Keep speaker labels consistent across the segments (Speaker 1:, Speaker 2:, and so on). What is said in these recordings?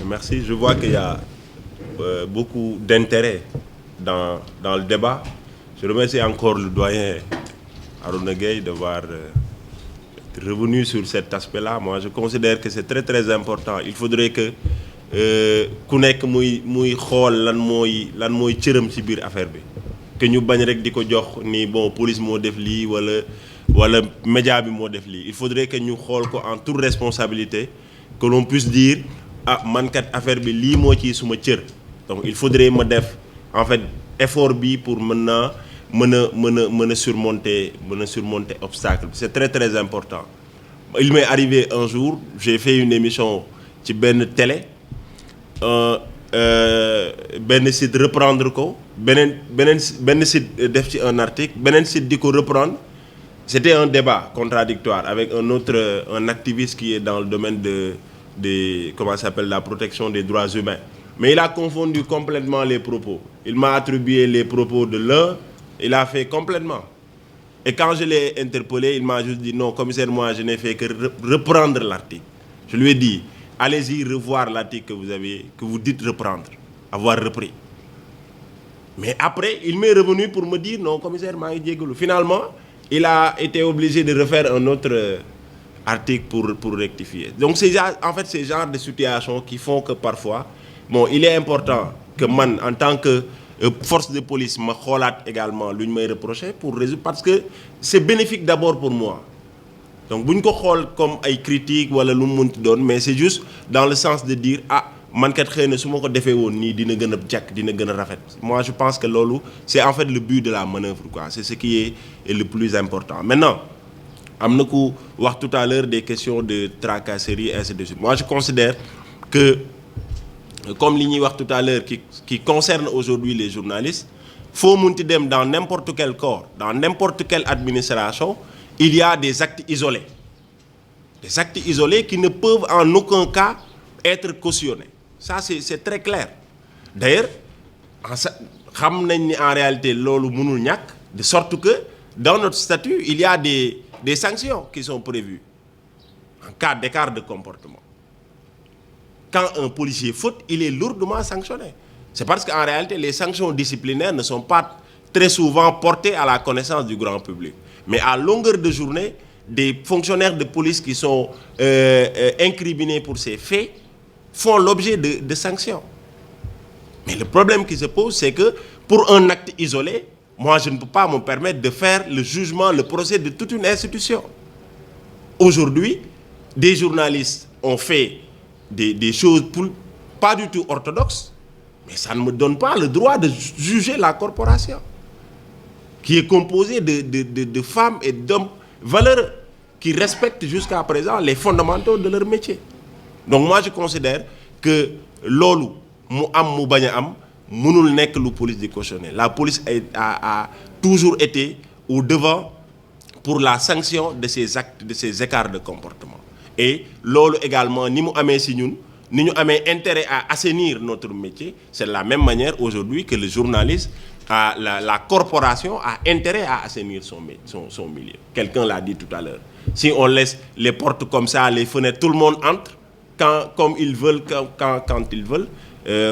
Speaker 1: Merci. Je vois qu'il y a beaucoup d'intérêt dans le débat. Je remercie encore le doyen Arouna Gueye d'avoir être revenu sur cet aspect-là. Moi, je considère que c'est très très important. Il faudrait que ku nekk muy xool lan mooy cëram ci biir affaire bi. Que ñu bañ rek di ko jox ni bon police moo def lii wala média bi moo def lii. Il faudrait que ñu xool ko en toute responsabilité, que l'on puisse dire ah man kat affaire bi lii moo ci suma cër. Donc il faudrait ma def en fait effort bi pour mën a surmonter obstacle. C'est très très important. Il m'est arrivé un jour, j'ai fait une émission ci benn télé, benn site reprendre ko, benn site def ci un article, beneen site di ko reprendre. C'était un débat contradictoire avec un activiste qui est dans le domaine comment ça s'appelle, la protection des droits humains. Mais il a confondu complètement les propos. Il m'a attribué les propos de l'un, il a fait complètement. Et quand je l'ai interpellé, il m'a juste dit non, commissaire, moi je n'ai fait que reprendre l'article. Je lui ai dit, allez-y revoir l'article que vous dites reprendre, avoir repris. Mais après, il m'est revenu pour me dire non, commissaire, maa ngi jégalu. Finalement, il a été obligé de refaire un autre article pour rectifier. Donc c'est en fait ces genres de situations qui font que parfois, bon, il est important que man, en tant que force de police, ma xoolaat également lu ñu may reprocher pour résoudre, parce que c'est bénéfique d'abord pour moi. Donc bu ñu ko xool comme ay critiques wala lu mu munti doon, mais c'est juste dans le sens de dire ah man kat xëy na su ma ko defee woon nii dina gën a jekk, dina gën a rafet. Moi je pense que loolu c'est en fait le but de la manœuvre, quoi. C'est ce qui est le plus important. Maintenant am na ku wax tout à l'heure des questions de tracasserie et ainsi de suite. Moi je considère que comme li ñuy wax tout à l'heure qui concerne aujourd'hui les journalistes, foo munti dem dans n'importe quel corps, dans n'importe quelle administration, il y a des actes isolés. Des actes isolés qui ne peuvent en aucun cas être cautionnés. Ça c'est très clair. D'ailleurs xam nañ ni en réalité loolu mënul ñàkk, de sorte que dans notre statut, il y a des sanctions qui sont prévues en cas d'écart de comportement. Quand un policier faute, il est lourdement sanctionné. C'est parce qu'en réalité, les sanctions disciplinaires ne sont pas très souvent portées à la connaissance du grand public. Mais à longueur de journée, des fonctionnaires de police qui sont incriminés pour ces faits font l'objet de sanctions. Mais le problème qui se pose, c'est que pour un acte isolé, moi, je ne peux pas me permettre de faire le jugement, le procès de toute une institution. Aujourd'hui, des journalistes ont fait des choses pas du tout orthodoxes, mais ça ne me donne pas le droit de juger la corporation, qui est composée de femmes et d'hommes valeureux, qui respectent jusqu'à présent les fondamentaux de leur métier. Donc moi, je considère que loolu mu am mu bañ a am mënul nekk lu police di cautionner. La police a toujours été au devant pour la sanction de ces actes, de ces écarts de comportement. Et loolu également ni mu amee si ñun, ni ñu amee intérêt à assainir notre métier, c'est de la même manière aujourd'hui que le journaliste, la corporation a intérêt à assainir son milieu. Quelqu'un l'a dit tout à l'heure. Si on laisse les portes comme ça, les fenêtres, tout le monde entre comme ils veulent, quand ils veulent,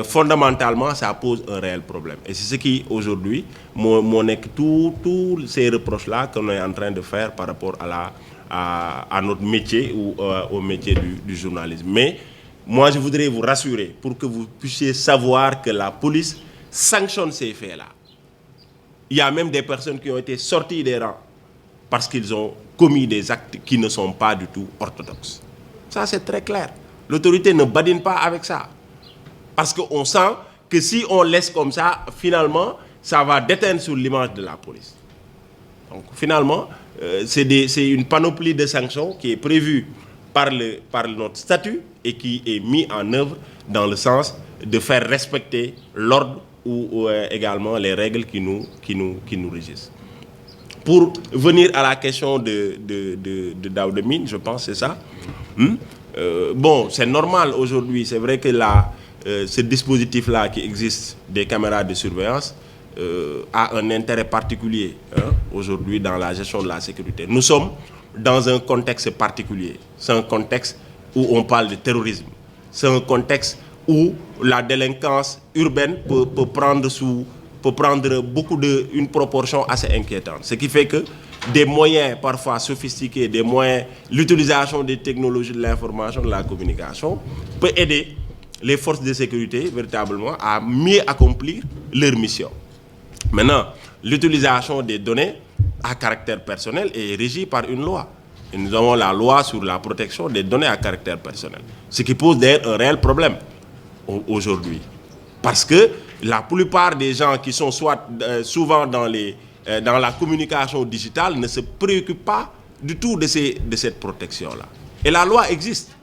Speaker 1: fondamentalement ça pose un réel problème. Et c'est ce qui aujourd'hui moo nekk tous ces reproches-là qu'on est en train de faire par rapport à notre métier ou au métier du journalisme. Mais moi je voudrais vous rassurer pour que vous puissiez savoir que la police sanctionne ces faits-là. Il y a même des personnes qui ont été sorties des rangs parce qu'ils ont commis des actes qui ne sont pas du tout orthodoxes. Ça c'est très clair. L'autorité ne badine pas avec ça. Parce qu'on sent que si on laisse comme ça, finalement, ça va déteindre sur l'image de la police. Donc finalement, c'est une panoplie de sanctions qui est prévue par notre statut et qui est mis en œuvre dans le sens de faire respecter l'ordre ou également les règles qui nous régissent. Pour venir à la question de Daouda Mine, je pense que c'est ça. Bon, c'est normal aujourd'hui, c'est vrai que ce dispositif-là qui existe des caméras de surveillance a un intérêt particulier aujourd'hui dans la gestion de la sécurité. Nous sommes dans un contexte particulier. C'est un contexte où on parle de terrorisme. C'est un contexte où la délinquance urbaine peut prendre une proportion assez inquiétante. Ce qui fait que des moyens parfois sophistiqués, l'utilisation des technologies de l'information, de la communication, peut aider les forces de sécurité véritablement à mieux accomplir leur mission. Maintenant, l'utilisation des données à caractère personnel est régie par une loi. Et nous avons la loi sur la protection des données à caractère personnel. Ce qui pose d'ailleurs un réel problème aujourd'hui. Parce que la plupart des gens qui sont souvent dans la communication digitale ne se préoccupent pas du tout de cette protection-là. Et la loi existe.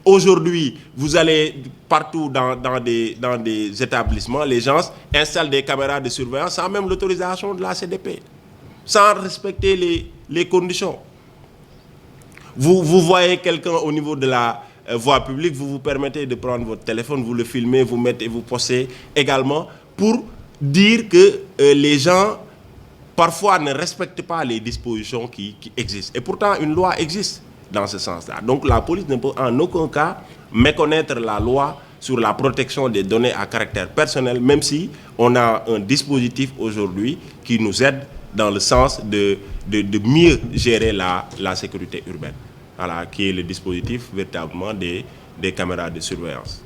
Speaker 1: Aujourd'hui, vous allez partout dans des établissements, les gens installent des caméras de surveillance sans même l'autorisation de la CDP, sans respecter les conditions. Vous voyez quelqu'un au niveau de la voie publique, vous vous permettez de prendre votre téléphone, vous le filmez, vous postez également pour dire que les gens parfois ne respectent pas les dispositions qui existent. Et pourtant, une loi existe dans ce sens-là. Donc la police ne peut en aucun cas méconnaître la loi sur la protection des données à caractère personnel, même si on a un dispositif aujourd'hui qui nous aide dans le sens de mieux gérer la sécurité urbaine. Voilà, qui est le dispositif véritablement des caméras de surveillance.